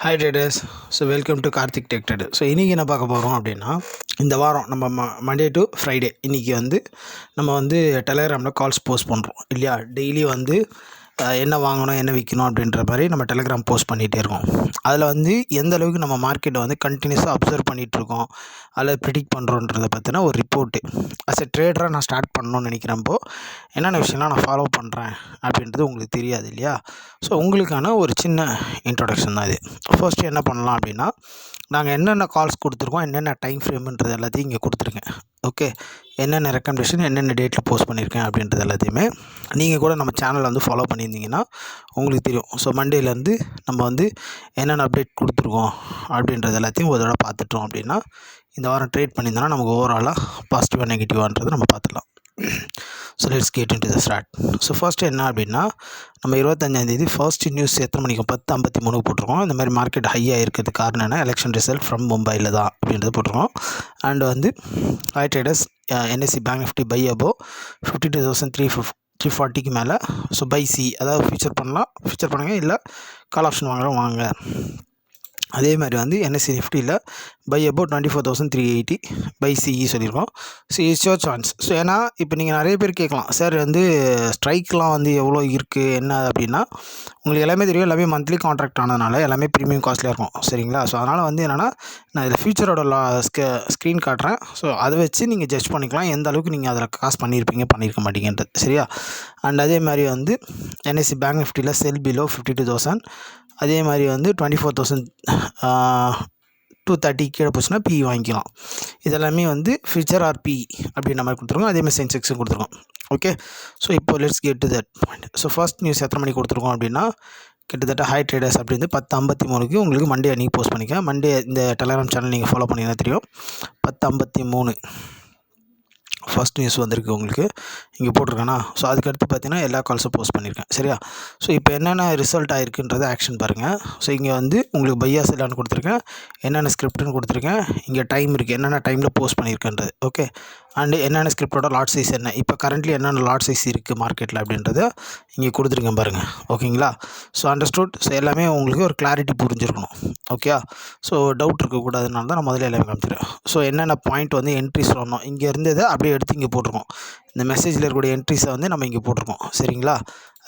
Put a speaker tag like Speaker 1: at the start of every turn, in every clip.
Speaker 1: Hi traders. So welcome to Karthik tech trader. So இன்றைக்கி என்ன பார்க்க போகிறோம் அப்படின்னா, இந்த வாரம் நம்ம மண்டே டு ஃப்ரைடே இன்றைக்கி நம்ம டெலகிராமில் கால்ஸ் போஸ்ட் பண்ணுறோம் இல்லையா. டெய்லி என்ன வாங்கணும் என்ன விற்கணும் அப்படின்ற மாதிரி நம்ம டெலகிராம் போஸ்ட் பண்ணிகிட்டே இருக்கோம். அதில் எந்த அளவுக்கு நம்ம மார்க்கெட்டை கண்டினியூஸாக அப்சர்வ் பண்ணிகிட்ருக்கோம், அதில் ப்ரிடிக்ட் பண்ணுறோன்றதை பற்றின ஒரு ரிப்போர்ட்டு அஸ் எ ட்ரேடராக நான் ஸ்டார்ட் பண்ணணும்னு நினைக்கிறப்போ என்னென்ன விஷயம்லாம் நான் ஃபாலோ பண்ணுறேன் அப்படின்றது உங்களுக்கு தெரியாது இல்லையா. ஸோ உங்களுக்கான ஒரு சின்ன இன்ட்ரொடக்ஷன் தான் இது. ஃபர்ஸ்ட்டு என்ன பண்ணலாம் அப்படின்னா, நாங்கள் என்னென்ன கால்ஸ் கொடுத்துருக்கோம், என்னென்ன டைம் ஃப்ரேமுன்றது எல்லாத்தையும் இங்கே கொடுத்துருக்கேன். ஓகே, என்னென்ன ரெக்கமெண்டேஷன் என்னென்ன டேட்டில் போஸ்ட் பண்ணியிருக்கேன் அப்படின்றது எல்லாத்தையுமே நீங்கள் கூட நம்ம சேனலில் ஃபாலோ பண்ணியிருந்தீங்கன்னா உங்களுக்கு தெரியும். ஸோ மண்டேலேருந்து நம்ம என்னென்ன அப்டேட் கொடுத்துருக்கோம் அப்படின்றது எல்லாத்தையும் ஒரு தடவை பார்த்துட்டோம் அப்படின்னா, இந்த வாரம் ட்ரேட் பண்ணியிருந்தோன்னா நமக்கு ஓவராலாக பாசிட்டிவாக நெகட்டிவான்றதை நம்ம பார்த்துக்கலாம். So let's get into the start. So first என்ன அப்படின்னா, நம்ம 25ஆந்தேதி ஃபர்ஸ்ட்டு நியூஸ் எத்தனை மணிக்கு 10:53 போட்டிருக்கோம். இந்த மாதிரி மார்க்கெட் ஹையாக இருக்கிறதுக்கு காரணம் என்ன, எலெக்ஷன் ரிசல்ட் ஃப்ரம் மும்பையில் தான் அப்படின்றது போட்டிருக்கோம். And high traders NSE bank Nifty buy above 52,340க்கு மேலே. ஸோ பை சி, அதாவது ஃபியூச்சர் பண்ணுங்கள், இல்லை கால் ஆப்ஷன் வாங்க. அதே மாதிரி என்எஸ்சி நிஃப்டியில் பை அபவுட் 24,380 பை சிஇ சொல்லியிருக்கோம். So it's your chance. So ஏன்னா இப்போ நீங்கள் நிறைய பேர் கேட்கலாம், சார் ஸ்ட்ரைக்லாம் எவ்வளோ இருக்குது என்ன அப்படின்னா, உங்களுக்கு எல்லாமே தெரியும், எல்லாமே மந்த்லி கான்ட்ராக்ட் ஆனதுனால எல்லாமே ப்ரீமியம் காஸ்ட்லியாக இருக்கும் சரிங்களா. ஸோ அதனால் என்னென்னா, நான் இதில் ஃபியூச்சரோட ஸ்க்ரீன் காட்டுறேன். ஸோ அதை வச்சு நீங்கள் ஜட்ஜ் பண்ணிக்கலாம் எந்த அளவுக்கு நீங்கள் அதில் காசு பண்ணியிருக்க மாட்டீங்கன்றது சரியா. அண்ட் அதே மாதிரி என்எஸ்சி பேங்க் நிஃப்டியில் செல் பிலோ 52,000, அதே மாதிரி 24,230 கீழே போச்சுன்னா பி வாங்கிக்கலாம். இதெல்லாமே ஃபியூச்சர் ஆர் பி அப்படின்ற மாதிரி கொடுத்துருக்கோம். அதேமாதிரி சென்செக்ஸும் கொடுத்துருக்கோம். ஓகே, ஸோ இப்போ let's get to that point. So first news எத்தனை மணிக்கு கொடுத்துருக்கோம் அப்படின்னா, கிட்டத்தட்ட ஹை ட்ரேடர்ஸ் அப்படின்னு 10:53க்கு உங்களுக்கு மண்டே அன்றைக்கி போஸ்ட் பண்ணிக்க. மண்டே இந்த டெலகிராம் சேனல் நீங்கள் ஃபாலோ பண்ணிங்கன்னா தெரியும். 10:53 ஃபர்ஸ்ட் நியூஸ் வந்திருக்கு உங்களுக்கு இங்கே போட்டிருக்கேன்னா. ஸோ அதுக்கடுத்து பார்த்தீங்கன்னா எல்லா கால்ஸும் போஸ்ட் பண்ணியிருக்கேன் சரியா. ஸோ இப்போ என்னென்ன ரிசல்ட் ஆகிருக்குன்றதை ஆக்ஷன் பாருங்கள். ஸோ இங்கே உங்களுக்கு பையா செல்லான்னு கொடுத்துருக்கேன், என்னென்ன ஸ்கிரிப்ட்னு கொடுத்துருக்கேன், இங்கே டைம் இருக்குது, என்னென்ன டைமில் போஸ்ட் பண்ணியிருக்கேன்றது. ஓகே, அண்டு என்னென்ன ஸ்கிரிப்டோட லாட் சைஸ் என்ன, இப்போ கரண்ட்லி என்னென்ன லாட் சைஸ் இருக்குது மார்க்கெட்டில் அப்படின்றத இங்கே கொடுத்துருக்கேன் பாருங்கள். ஓகேங்களா. So understood. ஸோ எல்லாமே உங்களுக்கு ஒரு கிளாரிட்டி புரிஞ்சிருக்கணும். ஓகே, ஸோ டவுட் இருக்கக்கூடாதுனால தான் நான் முதல்ல எல்லாமே காமிச்சிடுறேன். ஸோ என்னென்ன பாயிண்ட் என்ட்ரிஸ் வரணும், இங்கே இருந்ததை அப்படியே எடுத்து இங்கே போட்டிருக்கோம். இந்த மெசேஜில் இருக்கக்கூடிய என்ட்ரிஸை நம்ம இங்கே போட்டிருக்கோம் சரிங்களா.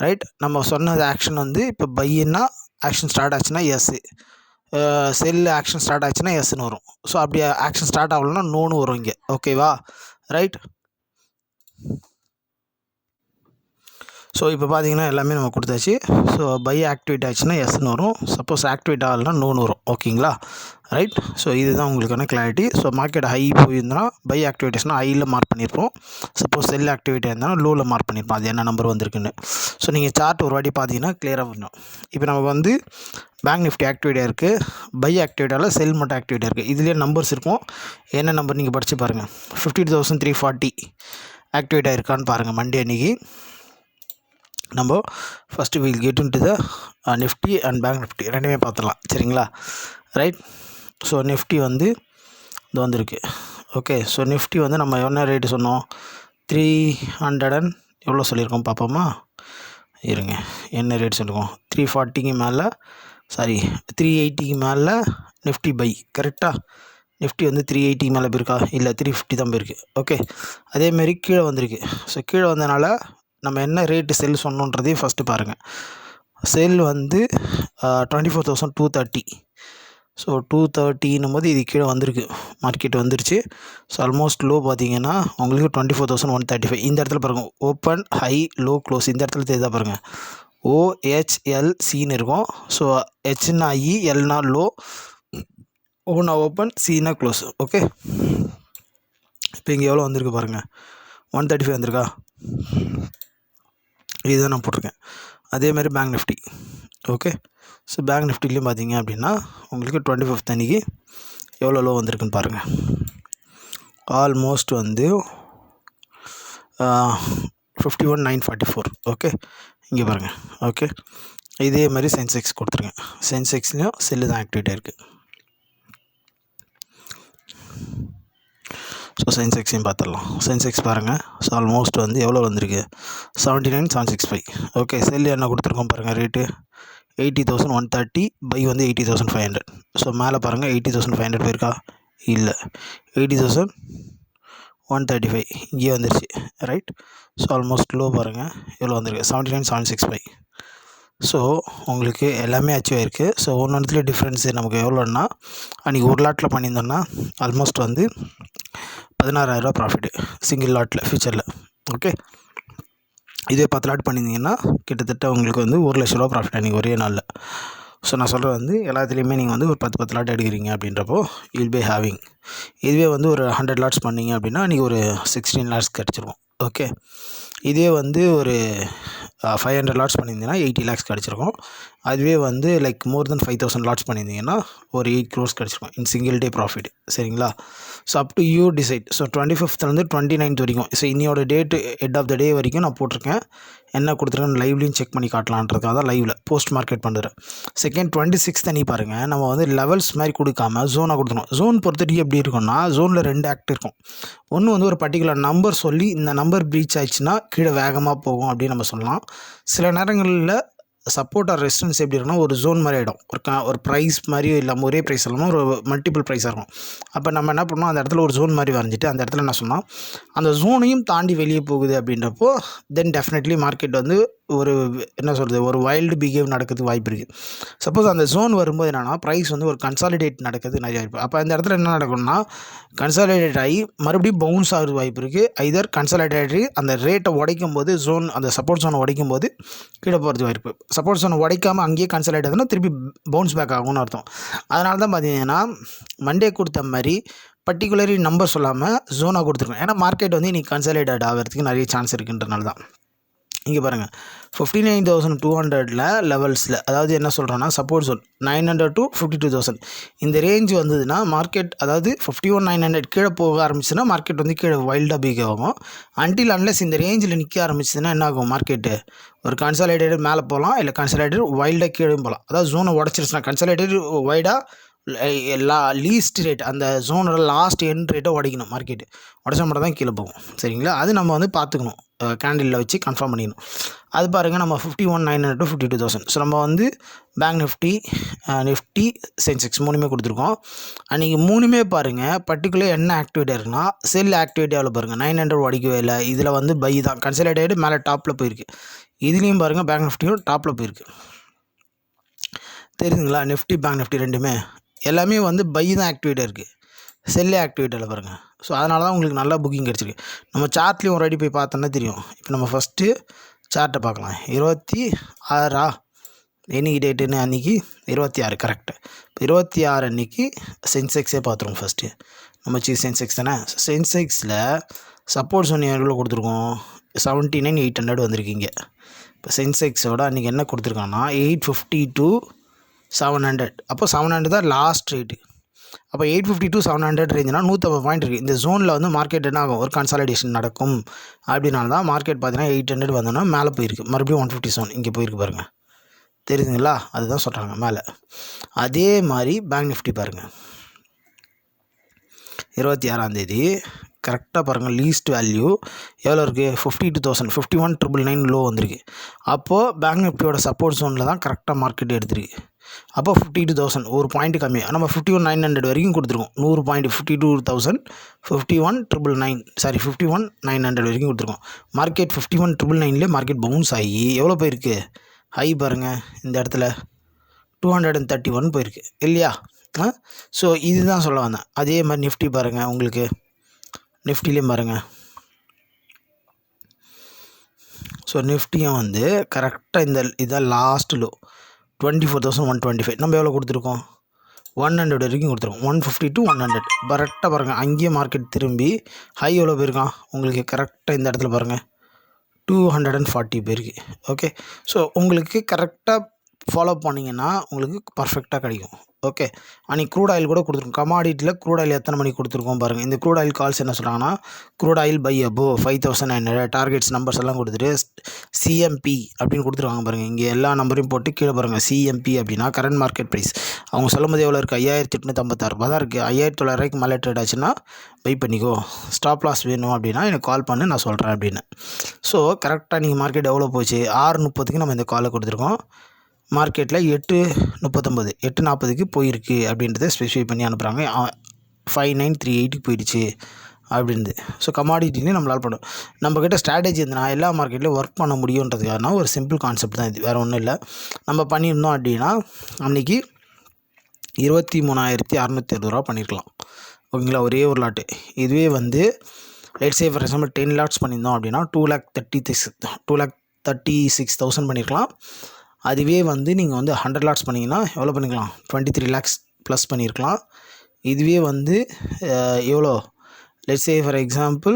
Speaker 1: ரைட், நம்ம சொன்னது ஆக்ஷன் இப்போ பையின்னா ஆக்ஷன் ஸ்டார்ட் ஆச்சுன்னா எஸ்ஸு, செல்லு ஆக்ஷன் ஸ்டார்ட் ஆச்சுன்னா எஸ்ன்னு வரும். ஸோ அப்படி ஆக்ஷன் ஸ்டார்ட் ஆகலைன்னா நோன்னு வரும் இங்கே. ஓகேவா, ரைட். ஸோ இப்போ பார்த்தீங்கன்னா எல்லாமே நம்ம கொடுத்தாச்சு. ஸோ பை ஆக்டிவேட் ஆச்சுன்னா எஸ்ன்னு வரும், சப்போஸ் ஆக்டிவேட் ஆகலைன்னா நோன்னு வரும். ஓகேங்களா, ரைட். ஸோ இதுதான் உங்களுக்கான கிளாரிட்டி. ஸோ மார்க்கெட் ஹை போயிருந்தோன்னா பை ஆக்டிவேட்டேஷனா ஹையில் மார்க் பண்ணியிருப்போம், சப்போஸ் செல் ஆக்டிவேட் இருந்தாலும் லோவில் மார்க் பண்ணியிருப்போம், அது என்ன நம்பர் வந்திருக்குன்னு. ஸோ நீங்கள் சார்ட் ஒரு வாட்டி பார்த்தீங்கன்னா கிளியராக வரணும். இப்போ நமக்கு பேங்க் நிஃப்டி ஆக்டிவேட்டாக இருக்குது, பை ஆக்டிவேட்டால் செல் மட்டும் ஆக்டிவேட்டாக இருக்குது. இதுலேயே நம்பர்ஸ் இருக்கும், என்ன நம்பர் நீங்கள் படித்து பாருங்கள். 52,340 ஆக்டிவேட் ஆகிருக்கான்னு பாருங்கள். மண்டே அன்றைக்கி நம்ம first will get into the Nifty and bank Nifty ரெண்டுமே பார்த்துடலாம் சரிங்களா. ரைட். ஸோ நிஃப்டி இது வந்திருக்கு. ஓகே, ஸோ நிஃப்டி நம்ம என்ன ரேட்டு சொன்னோம், 300 எவ்வளோ சொல்லியிருக்கோம் பார்ப்போமா. இருங்க, என்ன ரேட் சொல்லியிருக்கோம், 340க்கு மேலே, சாரி 380க்கு மேலே நிஃப்டி பை. கரெக்டாக நிஃப்டி 380க்கு மேலே போயிருக்கா, இல்லை 350 தான் போயிருக்கு. ஓகே, அதேமாரி கீழே வந்திருக்கு. ஸோ கீழே வந்தனால நம்ம என்ன ரேட்டு செல் சொன்னோன்றதையும் ஃபஸ்ட்டு பாருங்கள். செல் 24,230. ஸோ 230 போது இது கீழே வந்திருக்கு, மார்க்கெட் வந்துருச்சு. ஸோ ஆல்மோஸ்ட் லோ பார்த்தீங்கன்னா உங்களுக்கு 24,135. இந்த இடத்துல பாருங்கள், ஓப்பன் ஹை லோ க்ளோஸ், இந்த இடத்துல தெரியுதா பாருங்கள், OHLCன்னு இருக்கும். ஸோ ஹெச்னா ஐ, எல்னா லோ, ஓனா ஓப்பன், சினா க்ளோஸ். ஓகே, இப்போ இங்கே எவ்வளோ வந்திருக்கு பாருங்கள், 135 வந்திருக்கா, இதுதான் நான் போட்டிருக்கேன். அதே மாதிரி bank Nifty. Okay, so bank நிஃப்டிலையும் பார்த்தீங்க அப்படின்னா உங்களுக்கு 25th அன்றைக்கி எவ்வளோ லோ வந்திருக்குன்னு பாருங்கள். ஆல்மோஸ்ட் 51,944. ஓகே, இங்கே பாருங்கள். ஓகே, இதே மாதிரி சென்செக்ஸ் கொடுத்துருங்க. சென்செக்ஸ்லேயும் செல்லு தான் ஆக்டிவேட் ஆகிருக்கு. ஸோ சென்செக்ஸையும் பார்த்துடலாம். சென்செக்ஸ் பாருங்கள். ஸோ ஆல்மோஸ்ட் எவ்வளோ வந்திருக்கு, 79,765. ஓகே, செல் என்ன கொடுத்துருக்கோம் பாருங்கள் ரேட்டு, 80,130, பை வந்து 80,500. ஸோ மேலே பாருங்கள் 80,500 போயிருக்கா, இல்லை 80,135 இங்கேயே வந்துருச்சு, ரைட். ஸோ ஆல்மோஸ்ட் லோ பாருங்கள் எவ்வளோ வந்திருக்கு, 79,765. ஸோ உங்களுக்கு எல்லாமே அச்சீவ் ஆகிருக்கு. ஸோ ஒன்றுத்துல டிஃப்ரென்ஸு நமக்கு எவ்வளோன்னா, அன்றைக்கி ஒரு லாட்டில் பண்ணியிருந்தோன்னா ஆல்மோஸ்ட் வந்து 16,000 ப்ராஃபிட்டு சிங்கிள் லாட்டில் ஃபியூச்சரில். ஓகே, இதே 10 லாட் பண்ணியிருந்தீங்கன்னா கிட்டத்தட்ட உங்களுக்கு வந்து 1,00,000 ரூபா ப்ராஃபிட் அன்றைக்கி ஒரே நாளில். ஸோ நான் சொல்கிறது வந்து எல்லாத்துலேயுமே நீங்கள் வந்து ஒரு 10 லாட் எடுக்கிறீங்க அப்படின்றப்போ வில் பி ஹேவிங். இதுவே வந்து ஒரு 100 லாட்ஸ் பண்ணிங்க அப்படின்னா அன்றைக்கி ஒரு 16 லாட்ஸ் கிடச்சிருக்கும். ஓகே, இதே வந்து ஒரு 500 லாட்ஸ் பண்ணியிருந்தீங்கன்னா 80 லேக்ஸ் கிடச்சிருக்கும். அதுவே வந்து லைக் மோர் தென் 5,000 லாட்ஸ் பண்ணியிருந்தீங்கன்னா ஒரு 8 crores கிடச்சிருக்கும் இன் சிங்கிள் டே ப்ராஃபிட். சரிங்களா? So up to you decide. So 25th 29th வரைக்கும், ஸோ இன்னையோட டேட்டு எட் ஆஃப் த டே வரைக்கும் நான் போட்டிருக்கேன். என்ன கொடுத்துருக்கேன் லைவ்லையும் செக் பண்ணி காட்டலான்றதுக்காக தான் லைவில் போஸ்ட் மார்க்கெட் பண்ணுறேன். செகண்ட் 26th அன்றைக்கி பாருங்கள், நம்ம வந்து லெவல்ஸ் மாதிரி கொடுக்காம ஜோனாக கொடுத்துருவோம். ஜோன் பொறுத்தவரைக்கும் எப்படி இருக்கும்னா, ஜோனில் 2 ஆக்ட் இருக்கும். ஒன்று வந்து ஒரு பர்டிகுலர் நம்பர் சொல்லி இந்த நம்பர் ப்ரீச் ஆயிடுச்சுன்னா கீழே வேகமாக போகும் அப்படின்னு நம்ம சொல்லலாம். சில நேரங்களில் சப்போர்ட் ஆர் ரெசிஸ்டன்ஸ் எப்படி இருக்குன்னா ஒரு ஜோன் மாதிரி ஆகிடும். ஒரு ப்ரைஸ் மாதிரி இல்லாமல் ஒரே ப்ரைஸ் இல்லாமல் ஒரு மல்டிபிள் ப்ரைஸாக இருக்கும். அப்போ நம்ம என்ன பண்ணோம், அந்த இடத்துல ஒரு ஜோன் மாதிரி வரைஞ்சிட்டு அந்த இடத்துல என்ன சொன்னால் அந்த ஜோனையும் தாண்டி வெளியே போகுது அப்படின்றப்போ தென் டெஃபினெட்லி மார்க்கெட் வந்து ஒரு என்ன சொல்கிறது, ஒரு வைல்டு பிஹேவ் நடக்கிறதுக்கு வாய்ப்பு இருக்குது. சப்போஸ் அந்த ஜோன் வரும்போது என்னென்னா ப்ரைஸ் வந்து ஒரு கன்சாலிடேட் நடக்கிறதுக்கு நிறைய வாய்ப்பு. அப்போ அந்த இடத்துல என்ன நடக்கும்னா கன்சாலிடேட் ஆகி மறுபடியும் பவுன்ஸ் ஆகிறது வாய்ப்பு இருக்குது. ஐதர் கன்சாலிடேட் அந்த ரேட்டை உடைக்கும் போது ஜோன் அந்த சப்போர்ட் ஜோனை உடைக்கும் போது கீழே போகிறது வாய்ப்பு. சப்போர்ட் ஜோனை உடைக்காமல் அங்கேயே கன்சாலிடேட் ஆகுதுன்னா திருப்பி பவுன்ஸ் பேக் ஆகும்னு அர்த்தம். அதனால தான் பார்த்தீங்கன்னா மண்டே கொடுத்த மாதிரி பர்டிகுலரி நம்பர் சொல்லாமல் ஜோனாக கொடுத்துருக்கோம். ஏன்னா மார்க்கெட் வந்து இன்றைக்கி கன்சாலிடேட் ஆகிறதுக்கு நிறைய சான்ஸ் இருக்குன்றனால தான். இங்கே பாருங்கள் 59,200 லெவல்ஸில், அதாவது என்ன சொல்கிறோன்னா சப்போர்ட் ஜோன் 900 to 52,000 இந்த ரேஞ்ச் வந்ததுன்னா மார்க்கெட், அதாவது 51,900 கீழே போக ஆரம்பிச்சுன்னா மார்க்கெட் வந்து கீழே வைல்டாக பிஹேவ் ஆகும். அன்டில் அன்லெஸ் இந்த ரேஞ்சில் நிற்க ஆரம்பிச்சதுன்னா என்ன ஆகும், மார்க்கெட்டு ஒரு கன்சாலிடேட்டட் மேலே போகலாம், இல்லை கன்சாலிடேட்டட் வைல்டாக கீழே போகலாம். அதாவது ஜோனை உடச்சிருச்சுன்னா கன்சாலிடேட்டட் வைடாக லீஸ்ட் ரேட் அந்த ஜோனோட லாஸ்ட் எண்ட் ரேட்டை உடைக்கணும். மார்க்கெட்டு உடச்சா மட்டும் தான் கீழே போகும். சரிங்களா? அது நம்ம வந்து பார்த்துக்கணும், கேண்டிலில் வச்சு கன்ஃபார்ம் பண்ணிக்கணும். அது பாருங்கள், நம்ம 51,900 to 52,000. ஸோ நம்ம வந்து பேங்க் நிஃப்டி சென்செக்ஸ் மூணுமே கொடுத்துருக்கோம். அன்றைக்கி மூணுமே பாருங்கள் பர்டிகுலர் என்ன ஆக்டிவிட்டி இருக்குன்னா செல் ஆக்டிவிட்டி எவ்வளோ பாருங்கள், 900 உடைக்கவே இல்லை. இதில் வந்து பை தான் கன்சல்டேட் மேலே டாப்பில் போயிருக்கு. இதுலேயும் பாருங்கள் பேங்க் நிஃப்டியும் டாப்பில் போயிருக்கு. தெரியுதுங்களா? நிஃப்டி பேங்க் நிஃப்டி ரெண்டுமே எல்லாமே வந்து பை தான் ஆக்டிவேட்டாக இருக்குது, செல்லே ஆக்டிவேட்டில் பாருங்கள். ஸோ அதனால தான் உங்களுக்கு நல்லா புக்கிங் கிடச்சிருக்கு. நம்ம சார்ட்லேயும் ஒரு அடி போய் பார்த்தோன்னா தெரியும். இப்போ நம்ம ஃபஸ்ட்டு சார்ட்டை பார்க்கலாம். 26 என்னைக்கு டேட்டுன்னு, அன்றைக்கி 26 கரெக்டு. இப்போ 26 அன்றைக்கி சென்செக்ஸே பார்த்துருவோம். ஃபஸ்ட்டு நம்ம சென்செக்ஸ் தானே. சென்செக்ஸில் சப்போர்ட் ஜோன் எவ்வளோ கொடுத்துருக்கோம், 79,800 வந்திருக்கீங்க. இப்போ சென்செக்ஸோட அன்றைக்கி என்ன கொடுத்துருக்காங்கன்னா 850 to 700. அப்போ 700 தான் லாஸ்ட் ரேட்டு. அப்போ 850 to 700 ரேஞ்சுனா 150 பாயிண்ட் இருக்குது. இந்த ஜோனில் வந்து மார்க்கெட் என்ன ஆகும், ஒரு கன்சாலிடேஷன் நடக்கும். அப்படினால தான் மார்க்கெட் பார்த்தீங்கன்னா 800 வந்தோன்னா மேலே போயிருக்கு. மறுபடியும் 157 இங்கே போயிருக்கு பாருங்கள். தெரியுதுங்களா? அதுதான் சொல்கிறாங்க மேலே. அதே மாதிரி பேங்க் நிஃப்டி பாருங்கள், 26 கரெக்டாக பாருங்கள் லீஸ்ட் வேல்யூ எவ்வளோ இருக்குது, 52,000, 51,999 லோ வந்திருக்கு. அப்போது பேங்க் நிஃப்டியோட சப்போர்ட் ஜோனில் தான் கரெக்டாக மார்க்கெட் எடுத்துருக்கு. அப்போ 52,000 ஒரு பாயிண்ட் கம்மியாக நம்ம 51,900 வரைக்கும் கொடுத்துருக்கோம். 100 பாயிண்ட் 52,000 51,900 வரைக்கும் கொடுத்துருக்கோம். மார்க்கெட் 51,999லே மார்க்கெட் பவுன்ஸ் ஆகி எவ்வளோ போயிருக்கு, ஹை பாருங்கள் இந்த இடத்துல 231 போயிருக்கு இல்லையா? ஸோ இதுதான் சொல்ல வந்தேன். அதே மாதிரி நிஃப்டி பாருங்கள், உங்களுக்கு நிஃப்டிலேயும் பாருங்கள். ஸோ நிஃப்டியும் வந்து கரெக்டாக இதான் லாஸ்ட் லோ 24,125. நம்ம எவ்வளோ கொடுத்துருக்கோம், 100 வரைக்கும் கொடுத்துருக்கோம். 150 to 100 கரெக்டாக பாருங்கள். அங்கேயே மார்க்கெட் திரும்பி ஹை எவ்வளோ போயிருக்கான் உங்களுக்கு, கரெக்டாக இந்த இடத்துல பாருங்கள் 240 போயிருக்கு. ஓகே, ஸோ உங்களுக்கு கரெக்டாக ஃபாலோ பண்ணிங்கன்னா உங்களுக்கு பர்ஃபெக்டாக கிடைக்கும். ஓகே, அன்றைக்கி க்ரூட் ஆயில் கூட கொடுத்துருக்கோம். கமாடிட்டியில் க்ரூட் ஆயில் எத்தனை மணிக்கு கொடுத்துருக்கோம் பாருங்கள். இந்த க்ரூட் ஆயில் கால்ஸ் என்ன சொல்கிறாங்கன்னா crude oil buy above 5,900 targets numbers எல்லாம் கொடுத்துட்டு சிஎம்பி அப்படின்னு கொடுத்துருவாங்க பாருங்கள். இங்கே எல்லா நம்பரையும் போட்டு கீழே பாருங்கள் சிஎம்பி அப்படின்னா கரண்ட் மார்க்கெட் ப்ரைஸ். அவங்க சொல்லும் போது எவ்வளோ இருக்குது, 5,856 தான் இருக்குது. 5,900 மேலே ட்ரேட் ஆச்சுன்னா பை பண்ணிக்கோ, ஸ்டாப் லாஸ் வேணும் அப்படின்னா எனக்கு கால் பண்ணு, நான் சொல்கிறேன் அப்படின்னு. ஸோ கரெக்டாக நீங்கள் மார்க்கெட் எவ்வளோ போச்சு, 6:30 நம்ம இந்த காலை கொடுத்துருக்கோம். மார்க்கெட்டில் 8:39 8:40க்கு போயிருக்கு அப்படின்றத ஸ்பெசிஃபை பண்ணி அனுப்புகிறாங்க. 59,380 போயிடுச்சு அப்படின்து. ஸோ கமாடிட்டின்னு நம்மளால் பண்ணும். நம்மக்கிட்ட ஸ்ட்ராட்டஜி இருந்ததுன்னா எல்லா மார்க்கெட்லேயும் ஒர்க் பண்ண முடியுன்றதுக்கான ஒரு சிம்பிள் கான்செப்ட் தான் இது, வேறு ஒன்றும் இல்லை. நம்ம பண்ணியிருந்தோம் அப்படின்னா அன்றைக்கி 23,660 ரூபா பண்ணியிருக்கலாம். ஓகேங்களா, ஒரே ஒரு லாட்டு. இதுவே வந்து let's say for example 10 lots பண்ணியிருந்தோம் அப்படின்னா 2,36,000 பண்ணியிருக்கலாம். அதுவே வந்து நீங்கள் வந்து 100 லாட்ஸ் பண்ணிங்கன்னா எவ்வளோ பண்ணிக்கலாம், 23 lakhs ப்ளஸ் பண்ணியிருக்கலாம். இதுவே வந்து எவ்வளோ, let's say for example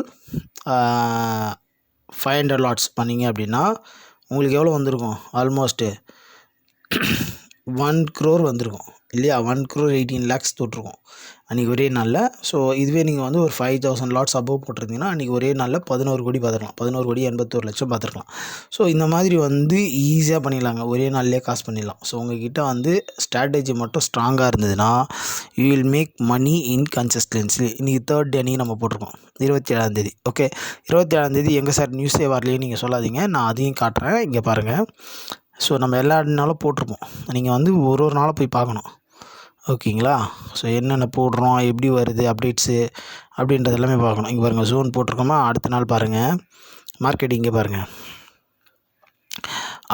Speaker 1: 500 lots பண்ணிங்க அப்படின்னா உங்களுக்கு எவ்வளோ வந்திருக்கும், ஆல்மோஸ்ட்டு 1 crore வந்திருக்கும் இல்லையா. 1,18 lakhs தொட்டிருக்கும் அன்றைக்கி ஒரே நாளில். ஸோ இதுவே நீங்கள் வந்து ஒரு 5,000 லாட்ஸ் அபோவ் போட்டிருந்தீங்கன்னா அன்றைக்கி ஒரே நாளில் 11 கோடி பார்த்துருக்கலாம், 11,81,00,000 பார்த்துருக்கலாம். ஸோ இந்த மாதிரி வந்து ஈஸியாக பண்ணிடலாங்க, ஒரே நாள்லேயே காசு பண்ணிடலாம். ஸோ உங்கள்கிட்ட வந்து ஸ்ட்ராட்டஜி மட்டும் ஸ்ட்ராங்காக இருந்ததுன்னா you will make money in consistency. இன்றைக்கி 3rd டே நம்ம போட்டிருக்கோம் 27ஆம் தேதி. ஓகே, 27ஆம் தேதி எங்கே சார் நியூஸே வரலையே நீங்கள் சொல்லாதீங்க, நான் அதையும் காட்டுறேன், இங்கே பாருங்கள். ஸோ நம்ம எல்லா நாளும் போட்டிருப்போம், நீங்கள் வந்து ஒரு நாளாக போய் பார்க்கணும். ஓகேங்களா, ஸோ என்னென்ன போடுறோம், எப்படி வருது அப்டேட்ஸு அப்படின்றது எல்லாமே பார்க்கணும். இங்கே பாருங்கள், ஜோன் போட்டிருக்கோமா, அடுத்த நாள் பாருங்கள் மார்க்கெட் இங்கே பாருங்கள்.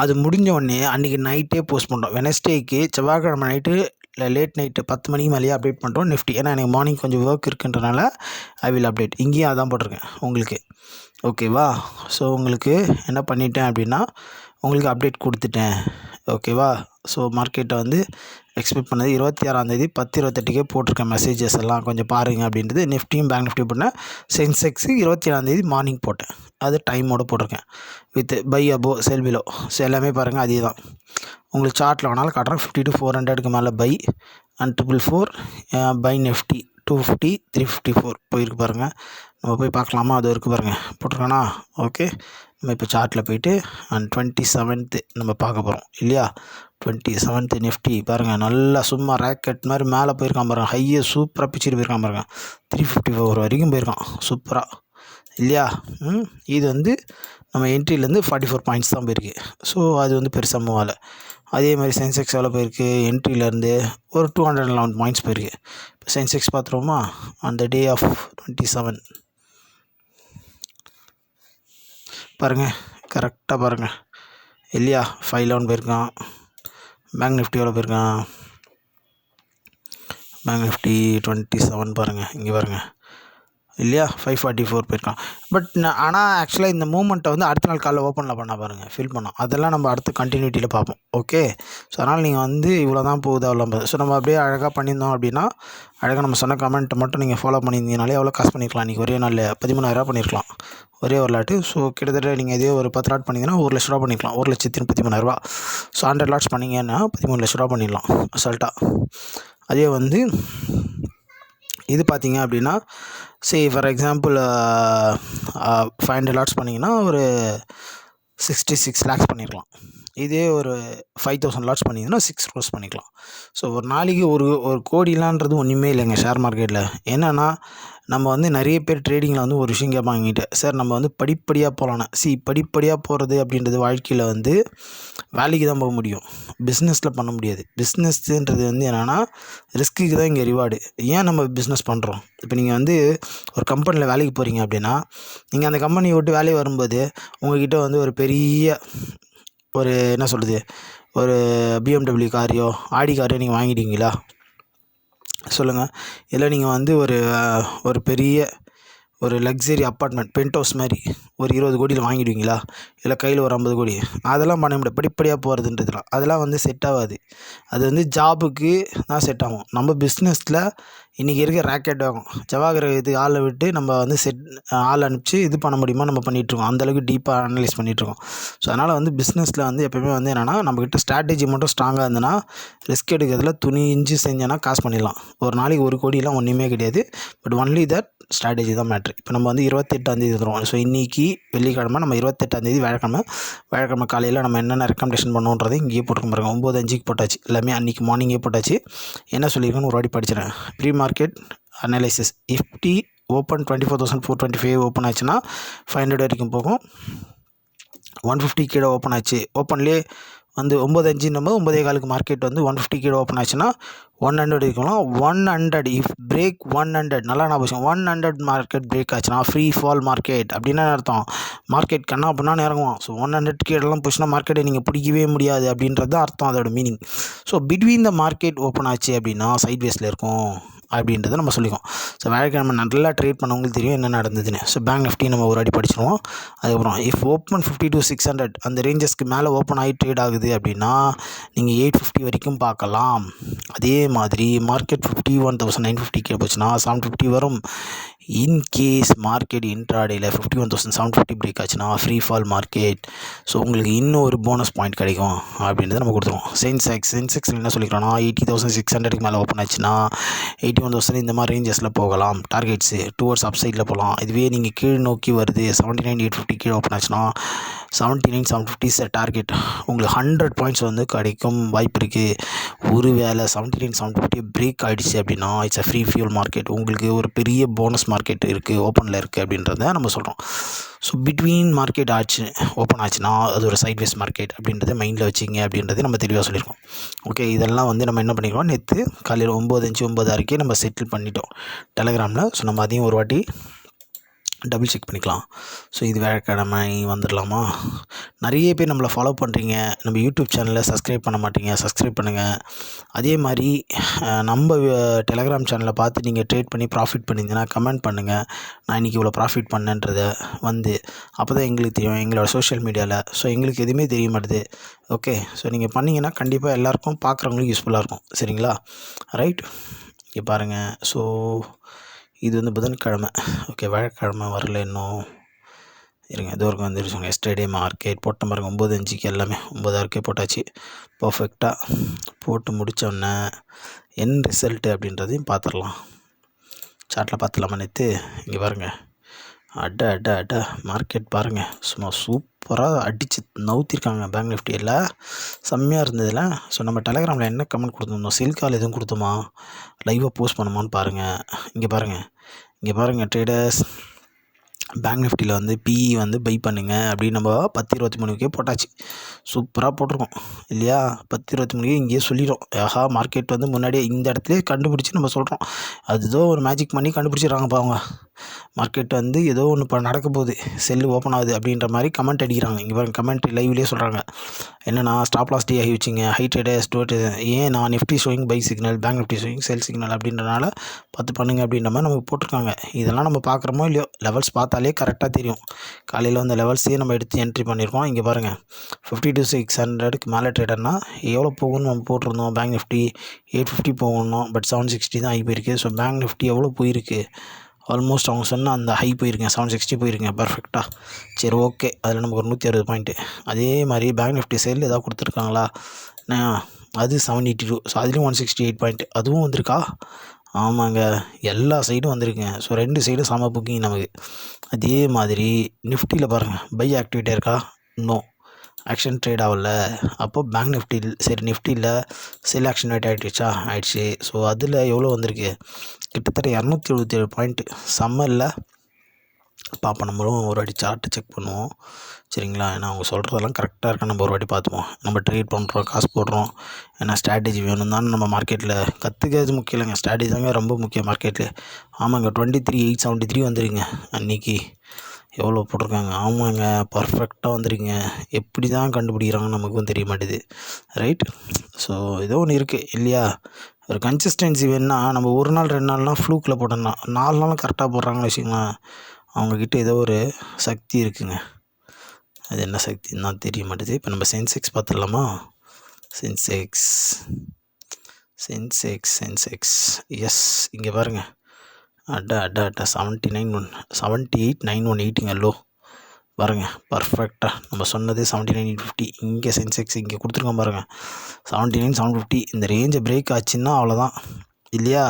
Speaker 1: அது முடிஞ்ச உடனே அன்றைக்கி நைட்டே போஸ்ட் பண்ணுறோம். வெனஸ்டேக்கு செவ்வாய்க்கிழமை நைட்டு லேட் நைட்டு 10 மணிக்கு மேலேயே அப்டேட் பண்ணுறோம் நிஃப்டி. ஏன்னா எனக்கு மார்னிங் கொஞ்சம் ஒர்க் இருக்குன்றனால ஐ வில் அப்டேட். இங்கேயும் அதான் போட்டிருக்கேன் உங்களுக்கு. ஓகேவா, ஸோ உங்களுக்கு என்ன பண்ணிட்டேன் அப்படின்னா உங்களுக்கு அப்டேட் கொடுத்துட்டேன். ஓகேவா, ஸோ மார்க்கெட்டை வந்து எக்ஸ்பெக்ட் பண்ணது 26ஆம் தேதி 10:28க்கே போட்டிருக்கேன் மெசேஜஸ் எல்லாம் கொஞ்சம் பாருங்கள் அப்படின்றது. நிஃப்டியும் பேங்க் நிஃப்டி போட்டேன். சென்செக்ஸு 27ஆம் தேதி மார்னிங் போட்டேன், அது டைமோடு போட்டிருக்கேன் with buy above sell below. So எல்லாமே பாருங்கள் அதே தான். உங்களுக்கு சார்ட்டில் வேணாலும் காட்டுறேன். 50 to 400க்கு மேலே பை அண்ட் 444 பை நிஃப்டி 250 354 போயிருக்கு பாருங்கள். நம்ம போய் பார்க்கலாமா, அது இருக்குது பாருங்கள் போட்டிருக்கேனா. ஓகே, நம்ம இப்போ சார்ட்டில் போயிட்டு அண்ட் 27th நம்ம பார்க்க போகிறோம் இல்லையா. 27th நிஃப்டி பாருங்கள், நல்லா சும்மா ராக்கெட் மாதிரி மேலே போயிருக்கான் பாருங்கள். ஹையை சூப்பராக பிச்சுட்டு போயிருக்கான் பாருங்கள். 354 வரைக்கும் போயிருக்கான் சூப்பராக இல்லையா. இது வந்து நம்ம என்ட்ரிலேருந்து 44 பாயிண்ட்ஸ் தான் போயிருக்கு. ஸோ அது வந்து பெருசாக மூவ் ஆகலை. அதே மாதிரி சென்செக்ஸ் எவ்வளோ போயிருக்கு, என்ட்ரிலேருந்து ஒரு 211 பாயிண்ட்ஸ் போயிருக்கு. இப்போ சென்செக்ஸ் பார்த்துருவோமா, அந்த டே ஆஃப் 27 பாருங்கள், கரெக்டாக பாருங்கள் இல்லையா. 511 போயிருக்கான். பேங்க் நிஃப்டி எவ்வளோ போயிருக்கான், பேங்க் நிஃப்டி 27 பாருங்கள் இங்கே பாருங்கள் இல்லையா. 544 போயிருக்கான். பட் ஆனால் ஆக்சுவலாக இந்த மூமெண்ட்டை வந்து அடுத்த நாள் காலைல ஓப்பனில் பண்ணால் பாருங்கள் ஃபில் பண்ணோம். அதெல்லாம் நம்ம அடுத்த கண்டினியூட்டியில் பார்ப்போம். ஓகே, ஸோ அதனால் நீங்கள் வந்து இவ்வளோ தான் போகுது அவ்வளோ. ஸோ நம்ம அப்படியே அழகாக பண்ணியிருந்தோம் அப்படின்னா அழகாக நம்ம சொன்ன கமெண்ட்டை மட்டும் நீங்கள் ஃபாலோ பண்ணியிருந்தீங்கனாலே எவ்வளோ காசு பண்ணியிருக்கலாம். இன்றைக்கி ஒரே நாள் 13,000 பண்ணியிருக்கலாம் ஒரே ஒரு லாட்டு. ஸோ கிட்டத்தட்ட நீங்கள் இதே ஒரு 10 லாட் பண்ணிங்கன்னா 1 லட்ச ரூபா பண்ணிக்கலாம். 1,33,000. ஸோ 100 லாட்ஸ் பண்ணிங்கன்னா 13 லட்ச ரூபா பண்ணிடலாம் அசால்ட்டாக. அதே வந்து இது பார்த்தீங்க அப்படின்னா சே ஃபார் எக்ஸாம்பிள் 500 லாட்ஸ் பண்ணிங்கன்னா ஒரு 66 lakhs பண்ணியிருக்கலாம். இதே ஒரு 5,000 லாட்ஸ் பண்ணிங்கன்னா 6 crores பண்ணிக்கலாம். ஸோ ஒரு நாளைக்கு ஒரு கோடிலான்றது ஒன்றுமே இல்லைங்க ஷேர் மார்க்கெட்டில். என்னென்னா நம்ம வந்து நிறைய பேர் ட்ரேடிங்கில் வந்து ஒரு விஷயம் கேட்பாங்கிட்ட, சார் நம்ம வந்து படிப்படியாக போகலான்னா படிப்படியாக போகிறது அப்படின்றது வாழ்க்கையில் வந்து வேலைக்கு தான் போக முடியும், பிஸ்னஸில் பண்ண முடியாது. பிஸ்னஸ்ன்றது வந்து என்னென்னா ரிஸ்க்குக்கு தான் இங்கே ரிவார்டு. ஏன் நம்ம பிஸ்னஸ் பண்ணுறோம், இப்போ நீங்கள் வந்து ஒரு கம்பெனியில் வேலைக்கு போகிறீங்க அப்படின்னா நீங்கள் அந்த கம்பெனியை விட்டு வேலையை வரும்போது உங்கள்கிட்ட வந்து ஒரு பெரிய ஒரு என்ன சொல்கிறது ஒரு BMW காரையோ ஆடி காரையோ நீங்கள் வாங்கிட்டீங்களா சொல்லுங்கள். இல்லை நீங்கள் வந்து ஒரு பெரிய ஒரு லக்ஸரி அப்பார்ட்மெண்ட் பென்ட் ஹவுஸ் மாதிரி ஒரு 20 கோடியில் வாங்கிடுவீங்களா, இல்லை கையில் ஒரு 50 கோடி. அதெல்லாம் பண்ண முடியாது. படிப்படியாக போகிறதுன்றதுலாம் அதெல்லாம் வந்து செட் ஆகாது. அது வந்து ஜாபுக்கு தான் செட் ஆகும். நம்ம பிஸ்னஸில் இன்றைக்கி இருக்க ராக்கெட் ஆகும். செவ்வாய்க்கிற இது ஆளை விட்டு நம்ம வந்து ஆள் அனுப்பிச்சு இது பண்ண முடியுமா நம்ம பண்ணிகிட்ருக்கோம். அந்தளவுக்கு டீப்பாக அனலைஸ் பண்ணிகிட்ருக்கோம். ஸோ அதனால் வந்து பிஸ்னஸில் வந்து எப்போயுமே வந்து என்னென்னா நம்மக்கிட்ட ஸ்ட்ராட்டஜி மட்டும் ஸ்ட்ராங்காக இருந்ததுன்னா ரிஸ்க் எடுக்கிறதுல துணிஞ்சு செஞ்சோன்னா காசு பண்ணிடலாம். ஒரு நாளைக்கு 1 கோடியெலாம் ஒன்றுமே கிடையாது. பட் ஒன்லி தட் ஸ்ட்ராட்டஜி தான் மேட்ரு. இப்போ நம்ம வந்து 28ஆம் தேதி தருவோம். ஸோ இன்றைக்கி வெள்ளிக்கிழமை, நம்ம 28ஆம் தேதி வியாழக்கிழமை காலையில் நம்ம என்னென்ன ரெக்கமெண்டேஷன் பண்ணுன்றதை இங்கேயே போட்டுருக்க பாருங்க. 9:05க்கு போட்டாச்சு. எல்லாமே அன்றைக்கி மார்னிங்கே போட்டாச்சு. என்ன சொல்லியிருக்கேன்னு ஒரு வாட்டி படிச்சிடறேன். Pre market analysis Nifty open 24,425 open ஆச்சுன்னா 500 வரைக்கும் போகும். 150 கீழே ஓப்பன் ஆச்சு. ஓப்பன்லேயே வந்து 9:05 நம்ம 9:15 மார்க்கெட் வந்து 150 கீழே ஓப்பன் ஆச்சுன்னா 100 இருக்கலாம். 100 இஃப் பிரேக் 100 நல்லா ஞாபகம் 100 மார்க்கெட் பிரேக் ஆச்சுன்னா ஃப்ரீ ஃபால் மார்க்கெட் அப்படின்னா அர்த்தம் மார்க்கெட் கண்ணா அப்படின்னா இறங்குவோம். ஸோ 100 கீழெல்லாம் போச்சுன்னா மார்க்கெட்டை நீங்கள் பிடிக்கவே முடியாது அப்படின்றது தான் அர்த்தம், அதோட meaning. So between the market open ஆச்சு அப்படின்னா சைட்வேஸில் இருக்கும் அப்படின்றத நம்ம சொல்லிக்கோம். ஸோ வியாழக்கிழமை நல்லா ட்ரேட் பண்ணவங்களுக்கு தெரியும் என்ன நடந்ததுன்னு. ஸோ பேங்க் நிஃப்டி நம்ம ஒரு அடி படிச்சிடுவோம். அதுக்கப்புறம் இஃப் ஓப்பன் 50 to 600 அந்த ரேஞ்சஸ்க்கு மேலே ஓப்பன் ஆகி ட்ரேட் ஆகுது அப்படின்னா நீங்கள் 850 வரைக்கும் பார்க்கலாம். அதே மாதிரி மார்க்கெட் 51,950 போச்சுன்னா 750 வரும். இன்கேஸ் மார்க்கெட் இன்ட்ராடேயில் 51,750 பிரேக் ஆச்சுன்னா ஃப்ரீ ஃபால் மார்க்கெட். ஸோ உங்களுக்கு இன்னும் ஒரு போனஸ் பாயிண்ட் கிடைக்கும் அப்படின்றத நம்ம கொடுத்துருவோம். சென்செக்ஸ் என்ன சொல்லிக்கிறோன்னா 80,600க்கு மேலே ஓப்பன் ஆச்சுன்னா 81,000 இந்த மாதிரி ரேஞ்சஸில் போகலாம். டார்கெட்ஸு டுவர்ட்ஸ் அப்சைடில் போகலாம். இதுவே நீங்கள் கீழ் நோக்கி வருது 79,850 கீழே ஓப்பன் ஆச்சுன்னா 79,750 டார்கெட் உங்களுக்கு 100 பாயிண்ட்ஸ் வந்து கிடைக்கும் வாய்ப்பு இருக்குது. ஒரு வேளை 79,750 பிரேக் ஆகிடுச்சு அப்படின்னா it's a free fuel market, உங்களுக்கு ஒரு பெரிய போனஸ் மார்க்கெட் இருக்குது, ஓப்பனில் இருக்குது அப்படின்றத நம்ம சொல்கிறோம். ஸோ பிட்வீன் மார்க்கெட் ஆச்சு ஓப்பன் ஆச்சுன்னா அது ஒரு சைட்வேஸ் மார்க்கெட் அப்படின்றத மைண்டில் வச்சிங்க அப்படின்றத நம்ம தெளிவாக சொல்லியிருக்கோம். ஓகே, இதெல்லாம் வந்து நம்ம என்ன பண்ணிக்கிறோம், நேற்று காலையில் 9:05 9:06 நம்ம செட்டில் பண்ணிட்டோம் டெலகிராமில். ஸோ நம்ம அதையும் ஒரு வாட்டி டபுள் செக் பண்ணிக்கலாம். ஸோ இது வியாழக்கிழமை வந்துடலாமா? நிறைய பேர் நம்மளை ஃபாலோ பண்ணுறீங்க, நம்ம யூடியூப் சேனலில் சப்ஸ்கிரைப் பண்ண மாட்டீங்க, சப்ஸ்கிரைப் பண்ணுங்கள். அதே மாதிரி நம்ம டெலகிராம் சேனலை பார்த்து நீங்கள் ட்ரேட் பண்ணி ப்ராஃபிட் பண்ணியிருந்தீங்கன்னா கமெண்ட் பண்ணுங்கள், நான் இன்றைக்கி இவ்வளோ ப்ராஃபிட் பண்ணேன்றதை வந்து அப்போ தான் எங்களுக்கு தெரியும் எங்களோட சோஷியல் மீடியாவில். ஸோ எங்களுக்கு எதுவுமே தெரிய மாட்டுது. ஓகே, ஸோ நீங்கள் பண்ணிங்கன்னா கண்டிப்பாக எல்லாேருக்கும் பார்க்குறவங்களுக்கு யூஸ்ஃபுல்லாக இருக்கும். சரிங்களா? ரைட், இங்கே பாருங்கள். ஸோ இது வந்து புதன்கிழமை. ஓகே, வியாழக்கிழமை வரல இன்னும், இருங்க ஏதோ இருக்கும் வந்துருச்சுங்க. எஸ்டர்டே மார்க்கெட் போட்ட பாருங்க 9:05 எல்லாமே 9:06 போட்டாச்சு. பர்ஃபெக்டாக போட்டு முடித்தோடனே என் ரிசல்ட்டு அப்படின்றதையும் பார்த்துடலாம். சார்ட்டில் பார்த்துலாமா? நேற்று இங்கே பாருங்கள், அட மார்க்கெட் பாருங்கள், சும்மா சூப்பராக அடித்து நவுத்திருக்காங்க. பேங்க் நிஃப்டி எல்லாம் செம்மையாக இருந்ததில்ல. ஸோ நம்ம டெலகிராமில் என்ன கமெண்ட் கொடுத்துருந்தோம், செல் கால் எதுவும் கொடுத்தோமா, லைவாக போஸ்ட் பண்ணுமான்னு பாருங்கள். இங்கே பாருங்கள் ட்ரேடர்ஸ், பேங்க் நிஃப்டியில் வந்து பிஇ வந்து பை பண்ணுங்கள் அப்படின்னு நம்ம 10:23 போட்டாச்சு. சூப்பராக போட்டிருக்கோம் இல்லையா? 10:23 இங்கேயே சொல்லிடும். ஆஹா, மார்க்கெட் வந்து முன்னாடியே இந்த இடத்துல கண்டுபிடிச்சி நம்ம சொல்கிறோம். அது ஏதோ ஒரு மேஜிக் பண்ணி கண்டுபிடிச்சிடுறாங்கப்பா அவங்க. மார்க்கெட் வந்து ஏதோ ஒன்று இப்போ நடக்க போகுது, செல்லு ஓப்பன் ஆகுது அப்படின்ற மாதிரி கமெண்ட் அடிக்கிறாங்க. இங்கே பாருங்கள், கமெண்ட் லைவ்லேயே சொல்கிறாங்க என்னென்னா, ஸ்டாப் லாஸ் டி ஆகி வச்சிங்க, ஹை ட்ரேடர்ஸ் ஏன் நான் Nifty showing by signal, bank Nifty showing sell signal அப்படின்றனால பார்த்து பண்ணுங்கள் அப்படின்ற மாதிரி நமக்கு போட்டிருக்காங்க. இதெல்லாம் நம்ம பார்க்குறோமோ இல்லையோ, லெவல்ஸ் பார்த்தாலே கரெக்டாக தெரியும். காலையில் வந்து லெவல்ஸே நம்ம எடுத்து என்ட்ரி பண்ணியிருக்கோம். இங்கே பாருங்கள், 50 to 600க்கு மேலே ட்ரேடர்னால் எவ்வளோ போகணும்னு நம்ம போட்டிருந்தோம். பேங்க் நிஃப்டி 850 போகணும், பட் 760 தான் ஆகி போயிருக்கு. ஸோ பேங்க் நிஃப்டி எவ்வளோ போயிருக்கு, ஆல்மோஸ்ட் அவங்க சொன்னால் அந்த ஹை போயிருக்கேன், 760 போயிருக்கேன். பர்ஃபெக்டாக சரி, ஓகே, அதில் நமக்கு ஒரு 160 பாயிண்ட்டு. அதே மாதிரி பேங்க் நிஃப்டி சேல் ஏதாவது கொடுத்துருக்காங்களா, அது 782. ஸோ அதுலேயும் 168 பாயிண்ட் அதுவும் வந்திருக்கா? ஆமாங்க, எல்லா சைடும் வந்திருக்குங்க. ஸோ 2 சைடும் சம புக்கிங் நமக்கு. அதே மாதிரி நிஃப்டியில் பாருங்கள், பை ஆக்டிவிட்டி இருக்கா? நோ, ஆக்ஷன் ட்ரேட் ஆகல. அப்போ பேங்க் நிஃப்டியில் சரி, நிஃப்டியில் செல் ஆக்ஷன் ரேட் ஆகிடுச்சு. ஸோ அதில் எவ்வளோ வந்திருக்கு, கிட்டத்தட்ட 277 பாயிண்ட்டு. சம்மரில் பார்ப்போம், நம்மளும் ஒரு வாட்டி சார்ட்டை செக் பண்ணுவோம். சரிங்களா? ஏன்னா அவங்க சொல்கிறதெல்லாம் கரெக்டாக இருக்கா நம்ம ஒரு வாட்டி பார்த்துப்போம். நம்ம ட்ரேட் பண்ணுறோம், காசு போடுறோம், ஏன்னா ஸ்ட்ராட்டஜி வேணும் தான் நம்ம மார்க்கெட்டில் கற்றுக்கிறது முக்கியம் இல்லைங்க, ஸ்ட்ராட்டஜி தாங்க ரொம்ப முக்கியம் மார்க்கெட்டில். ஆமாங்க, 23,873 வந்துருங்க அன்றைக்கி. எவ்வளோ போட்டிருக்காங்க? ஆமாங்க, பர்ஃபெக்டாக வந்துருங்க. எப்படி தான் கண்டுபிடிக்கிறாங்கன்னு நமக்கும் தெரிய மாட்டேது. ரைட்? ஸோ ஏதோ ஒன்று இருக்குது இல்லையா? ஒரு கன்சிஸ்டன்சி வேணுன்னா நம்ம ஒரு நாள் 2 நாள்லாம் ஃப்ளூக்கில் போட்டோம்னா 4 நாளும் கரெக்டாக போடுறாங்கன்னு வச்சுக்கோங்களேன், அவங்கக்கிட்ட ஏதோ ஒரு சக்தி இருக்குதுங்க. அது என்ன சக்தின்னு தான் தெரிய மாட்டேது. இப்போ நம்ம சென்செக்ஸ் பார்த்துடலாமா? சென்செக்ஸ் எஸ், இங்கே பாருங்கள், அட 78,918 லோ பாருங்கள். பர்ஃபெக்டாக நம்ம சொன்னது 79,850. இங்கே சென்செக்ஸ் இங்கே கொடுத்துருக்கோம் பாருங்கள், 79,750. இந்த ரேஞ்சை பிரேக் ஆச்சுன்னா அவ்வளோதான் இல்லையா?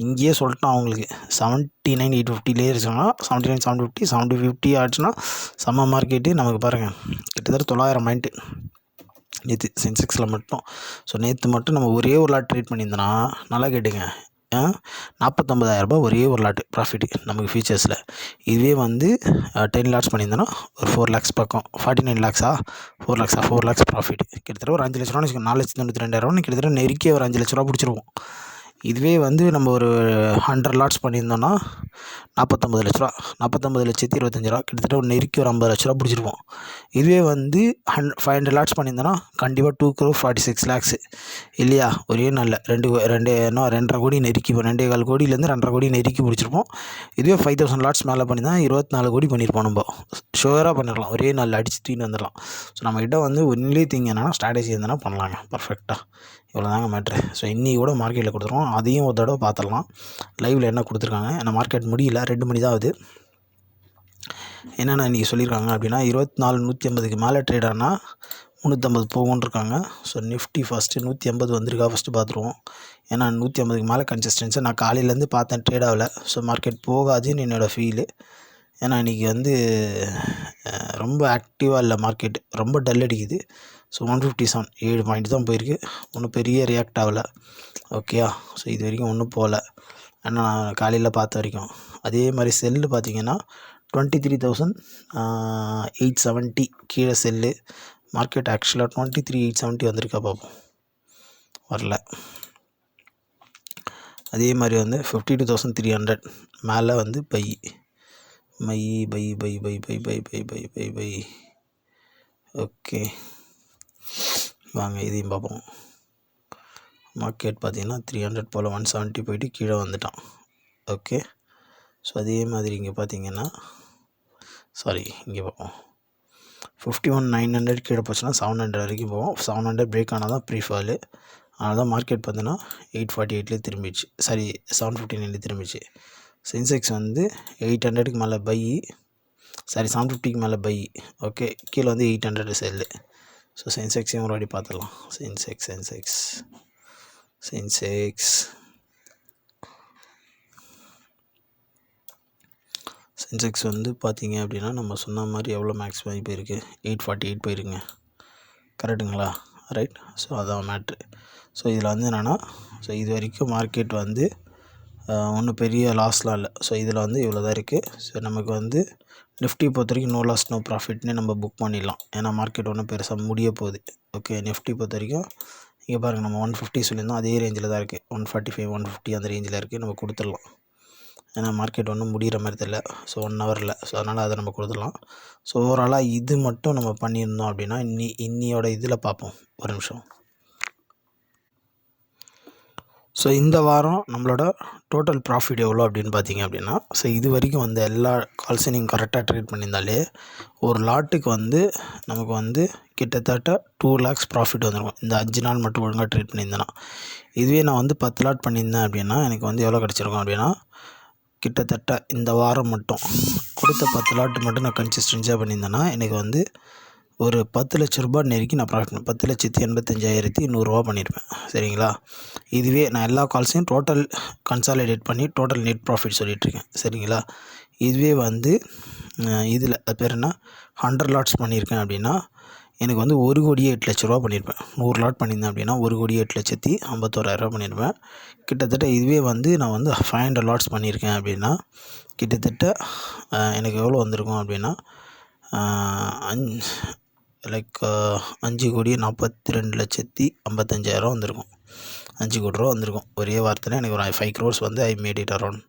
Speaker 1: இங்கேயே சொல்லிட்டோம் அவங்களுக்கு. 79,850 இருந்துச்சுன்னா 79,750 7050 ஆச்சுன்னா செம்ம மார்க்கெட்டு நமக்கு. பாருங்கள், கிட்டத்தட்ட 900 பாயிண்ட்டு நேற்று சென்செக்ஸில் மட்டும். ஸோ நேற்று மட்டும் நம்ம ஒரே ஒரு லாட் ட்ரேட் பண்ணியிருந்தோன்னா, நல்லா கேட்டுங்க, $49,000 ஒரே ஒரு லாட்டு ப்ராஃபிட் நமக்கு ஃபியூச்சர்ஸில். இதுவே வந்து 10 லாட்ஸ் பண்ணியிருந்தோன்னா ஒரு 4 lakhs பக்கம். 49 lakhs 4 lakhs ப்ராஃபிட். கிட்டத்தட்ட ஒரு 5 லட்ச ரூபான்னு வச்சுக்கோங்க. 4,92,200 கிட்டத்தட்ட நெருக்கி ஒரு 5 லட்ச ரூபா பிடிச்சிருவோம். இதுவே வந்து நம்ம ஒரு 100 லாட்ஸ் பண்ணியிருந்தோன்னா 49 லட்ச ரூபா, 49,25,000 கிட்டத்தட்ட ஒரு நெருக்கி ஒரு 50 லட்ச ரூபா பிடிச்சிருப்போம். இதுவே வந்து 500 லாட்ஸ் பண்ணியிருந்தோன்னா கண்டிப்பாக 2,46 lakhs இல்லையா? ஒரே நாளில் 2.5 கோடி நெருக்கி, 2.25 கோடியிலேருந்து 2.5 கோடி நெருக்கி பிடிச்சிருப்போம். இதுவே 5,000 லாட்ஸ் மேலே பண்ணியிருந்தா 24 கோடி பண்ணியிருப்போம். நம்ம ஷுவராக பண்ணிடலாம், ஒரே நாளில் அடிச்சு தூக்கிட்டு வந்துடலாம். ஸோ நம்மக்கிட்ட வந்து ஒன்லி திங் என்னென்னா ஸ்ட்ராட்டஜி இருந்ததுன்னா பண்ணலாங்க பர்ஃபெக்டாக. இவ்வளோ தாங்க மேட்ரு. ஸோ இன்றைக்கி கூட மார்க்கெட்டில் கொடுத்துருவோம், அதையும் ஒரு தடவை பார்த்துடலாம் லைவில் என்ன கொடுத்துருக்காங்க. ஏன்னா மார்க்கெட் முடியல, 2 மணி தான் ஆகுது. என்னென்ன இன்றைக்கி சொல்லியிருக்காங்க அப்படின்னா 24,150க்கு மேலே ட்ரேட் ஆனால் 350 போகும்னு இருக்காங்க. ஸோ நிஃப்டி ஃபஸ்ட்டு 180 வந்திருக்கா ஃபஸ்ட்டு பார்த்துருவோம். ஏன்னா 150க்கு மேலே கன்சிஸ்டன்ஸாக நான் காலையிலேருந்து பார்த்தேன், ட்ரேட் ஆகலை. ஸோ மார்க்கெட் போகாதுன்னு என்னோடய ஃபீலு. ஏன்னா இன்றைக்கி வந்து ரொம்ப ஆக்டிவாக இல்லை, மார்க்கெட் ரொம்ப டல் அடிக்குது. ஸோ 157 7 பாயிண்ட் தான் போயிருக்கு, ஒன்றும் பெரிய ரியாக்ட் ஆகலை. ஓகேயா? ஸோ இது வரைக்கும் ஒன்றும் போகல, ஏன்னா நான் காலையில் பார்த்த வரைக்கும். அதே மாதிரி செல்லு பார்த்திங்கன்னா 23,870 கீழே செல்லு. மார்க்கெட் ஆக்சுவலாக 23,870 வந்திருக்கா பார்ப்போம், வரல. அதே மாதிரி வந்து 52,300 மேலே வந்து பை. ஓகே வாங்க இதையும் பார்ப்போம். மார்க்கெட் பார்த்திங்கன்னா 300 போல் 170 போயிட்டு கீழே வந்துட்டான். ஓகே, ஸோ அதே மாதிரி இங்கே பார்த்திங்கன்னா இங்கே பார்ப்போம். 51,900 கீழே போச்சுன்னா 700 வரைக்கும் போவோம். 700 பிரேக் ஆனால் தான் ப்ரீஃபாலு. அதனால தான் மார்க்கெட் பார்த்தீங்கன்னா 848 திரும்பிச்சு, 759 திரும்பிச்சு. சென்செக்ஸ் வந்து 800க்கு மேலே பை, 750க்கு மேலே பை. ஓகே, கீழே வந்து 800 செல்லு. ஸோ சென்செக்ஸையும் ஒரு வாட்டி பார்த்துடலாம். சென்செக்ஸ் வந்து பார்த்திங்க அப்படின்னா நம்ம சொன்ன மாதிரி எவ்வளோ மேக்ஸிமம் ஆகி போயிருக்கு, 848 போயிருக்குங்க. கரெக்டுங்களா? ரைட். ஸோ அதான் மேட்ரு. ஸோ இதில் வந்து என்னென்னா, ஸோ இது வரைக்கும் மார்க்கெட் வந்து ஒன்றும் பெரிய லாஸ்லாம் இல்லை. ஸோ இதில் வந்து இவ்வளோ தான் இருக்குது. ஸோ நமக்கு வந்து நிஃப்டி பொறுத்த வரைக்கும் நோ லாஸ் நோ ப்ராஃபிட்னு நம்ம புக் பண்ணிடலாம், ஏன்னா மார்க்கெட் ஒன்றும் பெருசாக முடிய போகுது. ஓகே, நிஃப்டி பொறுத்த வரைக்கும் இங்கே பாருங்கள், நம்ம 150 சொல்லியிருந்தோம், அதே ரேஞ்சில் தான் இருக்குது. 145 150 அந்த ரேஞ்சில் இருக்குது, நம்ம கொடுத்துடலாம். ஏன்னா மார்க்கெட் ஒன்றும் முடிகிற மாதிரி தெரியல. ஸோ 1 ஹவரில், ஸோ அதனால் அதை நம்ம கொடுத்துடலாம். ஸோ ஓவராலாக இது மட்டும் நம்ம பண்ணியிருந்தோம் அப்படின்னா இன்னியோட இதில் பார்ப்போம், ஒரு நிமிஷம். ஸோ இந்த வாரம் நம்மளோட டோட்டல் ப்ராஃபிட் எவ்வளோ அப்படின்னு பார்த்தீங்க அப்படின்னா, ஸோ இது வரைக்கும் வந்து எல்லா கால்ஸையும் நீங்கள் கரெக்டாக ட்ரேட் பண்ணியிருந்தாலே ஒரு லாட்டுக்கு வந்து நமக்கு வந்து கிட்டத்தட்ட 2 lakhs ப்ராஃபிட் வந்துருக்கும், இந்த 5 நாள் மட்டும் ஒழுங்காக ட்ரேட் பண்ணியிருந்தேன்னா. இதுவே நான் வந்து 10 லாட் பண்ணியிருந்தேன் அப்படின்னா எனக்கு வந்து எவ்வளோ கிடச்சிருக்கும் அப்படின்னா, கிட்டத்தட்ட இந்த வாரம் மட்டும் கொடுத்த 10 லாட்டு மட்டும் நான் கன்சிஸ்டன்ஸாக பண்ணியிருந்தேன்னா எனக்கு வந்து ஒரு 10 லட்ச ரூபா நெருக்கி நான் ப்ராஃபிட் 10,85,100 பண்ணியிருப்பேன். சரிங்களா? இதுவே நான் எல்லா கால்ஸையும் டோட்டல் கன்சாலிடேட் பண்ணி டோட்டல் நெட் ப்ராஃபிட் சொல்லிகிட்ருக்கேன். சரிங்களா? இதுவே வந்து இதில் அது பேர் என்ன 100 லாட்ஸ் பண்ணியிருக்கேன் அப்படின்னா எனக்கு வந்து 1,08,00,000 பண்ணியிருப்பேன். 100 லாட் பண்ணியிருந்தேன் அப்படின்னா 1,08,51,000 பண்ணியிருப்பேன். கிட்டத்தட்ட இதுவே வந்து நான் வந்து 500 லாட்ஸ் பண்ணியிருக்கேன் அப்படின்னா கிட்டத்தட்ட எனக்கு எவ்வளோ வந்திருக்கும் அப்படின்னா 5,42,55,000 வந்திருக்கும். 5 கோடி ரூபா வந்திருக்கும் ஒரே வாரத்தில். எனக்கு ஒரு 5 crores வந்து ஐ மேட் இட் அரௌண்ட்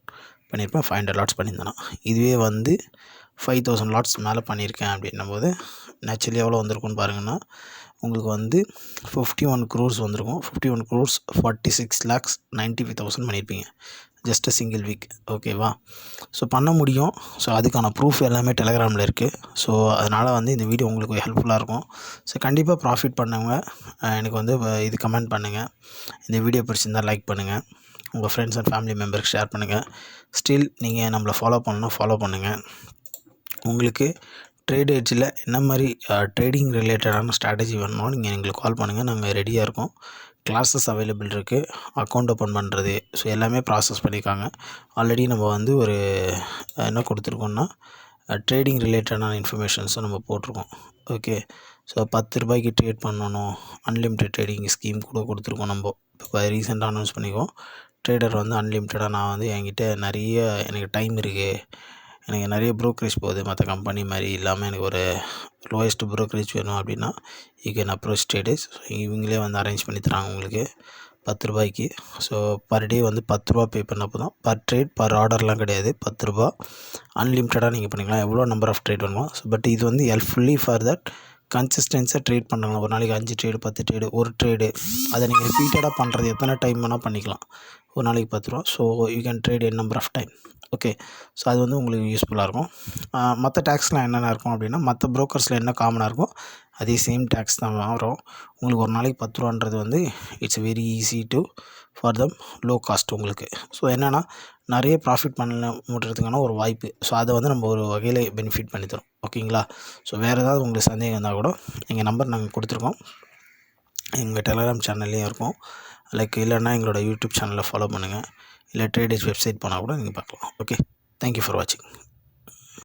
Speaker 1: பண்ணியிருப்பேன் 500 லாட்ஸ் பண்ணியிருந்தேன்னா. இதுவே வந்து 5,000 லாட்ஸ் மேலே பண்ணியிருக்கேன் அப்படின்னும் போது நேச்சுரலி எவ்வளோ வந்திருக்குன்னு பாருங்கன்னா உங்களுக்கு வந்து 51 crores வந்திருக்கும். 51 crores 46,95,000 பண்ணியிருப்பீங்க ஜஸ்ட் சிங்கிள் வீக். ஓகேவா? ஸோ பண்ண முடியும். ஸோ அதுக்கான ப்ரூஃப் எல்லாமே டெலகிராமில் இருக்குது. ஸோ அதனால் வந்து இந்த வீடியோ உங்களுக்கு ஹெல்ப்ஃபுல்லாக இருக்கும். ஸோ கண்டிப்பாக ப்ராஃபிட் பண்ணவங்க எனக்கு வந்து இது கமெண்ட் பண்ணுங்கள். இந்த வீடியோ பிடிச்சிருந்தால் லைக் பண்ணுங்கள், உங்கள் ஃப்ரெண்ட்ஸ் அண்ட் ஃபேமிலி மெம்பருக்கு ஷேர் பண்ணுங்கள். ஸ்டில் நீங்கள் நம்மளை ஃபாலோ பண்ணணும்னா ஃபாலோ பண்ணுங்கள். உங்களுக்கு ட்ரேட் எட்ஜில் என்ன மாதிரி ட்ரேடிங் ரிலேட்டடான ஸ்ட்ராட்டஜி வேணுமோ நீங்கள் எங்களுக்கு கால் பண்ணுங்கள், நாங்கள் ரெடியாக இருக்கோம். கிளாஸஸ் அவைலபிள் இருக்குது, அக்கௌண்ட் ஓப்பன் பண்ணுறது, ஸோ எல்லாமே ப்ராசஸ் பண்ணியிருக்காங்க. ஆல்ரெடி நம்ம வந்து ஒரு என்ன கொடுத்துருக்கோம்னா ட்ரேடிங் ரிலேட்டடான இன்ஃபர்மேஷன்ஸும் நம்ம போட்டிருக்கோம். ஓகே, ஸோ 10 ரூபாய்க்கு ட்ரேட் பண்ணணும், அன்லிமிட்டெட் ட்ரேடிங் ஸ்கீம் கூட கொடுத்துருக்கோம். நம்ம இப்போ ரீசெண்டாக அனௌன்ஸ் பண்ணிக்கோம். ட்ரேடர் வந்து அன்லிமிட்டடாக நான் வந்து என்கிட்ட நிறைய எனக்கு டைம் இருக்குது, எனக்கு நிறைய ப்ரோக்கரேஜ் போகுது மற்ற கம்பெனி மாதிரி இல்லாமல் எனக்கு ஒரு லோயஸ்ட் ப்ரோக்கரேஜ் வேணும் அப்படின்னா யூ கேன் அப்ரோச் ட்ரேடர்ஸ். இவங்களே வந்து அரேஞ்ச் பண்ணி தராங்க உங்களுக்கு 10 ரூபாய்க்கு. ஸோ பர் டே வந்து 10 ரூபா பே பண்ணப்போ தான், பர் ட்ரேட் பர் ஆர்டர்லாம் கிடையாது, 10 ரூபா அன்லிமிட்டடாக நீங்கள் பண்ணிக்கலாம் எவ்வளோ நம்பர் ஆஃப் ட்ரேட் வேணுமோ. ஸோ பட் இது வந்து ஃபுல்லி ஃபார் தட் கன்சிஸ்டன்ஸாக ட்ரேட் பண்ணுறாங்க. ஒரு நாளைக்கு 5 ட்ரேடு 10 ட்ரேடு ஒரு ட்ரேடு அதை நீங்கள் ரிப்பீட்டடாக பண்ணுறது எத்தனை டைம் வேணால் பண்ணிக்கலாம். ஒரு நாளைக்கு 10 ரூபா. So you can trade n number of time. Okay, so அது வந்து உங்களுக்கு யூஸ்ஃபுல்லாக இருக்கும். மற்ற டேக்ஸ்லாம் என்னென்ன இருக்கும் அப்படின்னா, மற்ற ப்ரோக்கர்ஸில் என்ன காமனாக இருக்கும் அதே சேம் டேக்ஸ் தான் வரும். உங்களுக்கு ஒரு நாளைக்கு 10 ரூபான்றது வந்து it's very easy to for them low cost உங்களுக்கு. ஸோ என்னென்னா நிறைய ப்ராஃபிட் பண்ண முட்டுறதுக்கான ஒரு வாய்ப்பு. ஸோ அதை வந்து நம்ம ஒரு வகையில் பெனிஃபிட் பண்ணி தரோம். ஓகேங்களா? ஸோ வேறு ஏதாவது உங்களுக்கு சந்தேகம் இருந்தால் கூட எங்கள் நம்பர் நாங்கள் கொடுத்துருக்கோம், எங்கள் டெலகிராம் சேனல்லையும் இருக்கும். இல்லைன்னா எங்களோட யூடியூப் சேனலை ஃபாலோ பண்ணுங்கள், இல்லை ட்ரேடர்ஸ் வெப்சைட் போனால் கூட நீங்கள் பார்க்கலாம். ஓகே, தேங்க்யூ ஃபார் வாட்சிங்.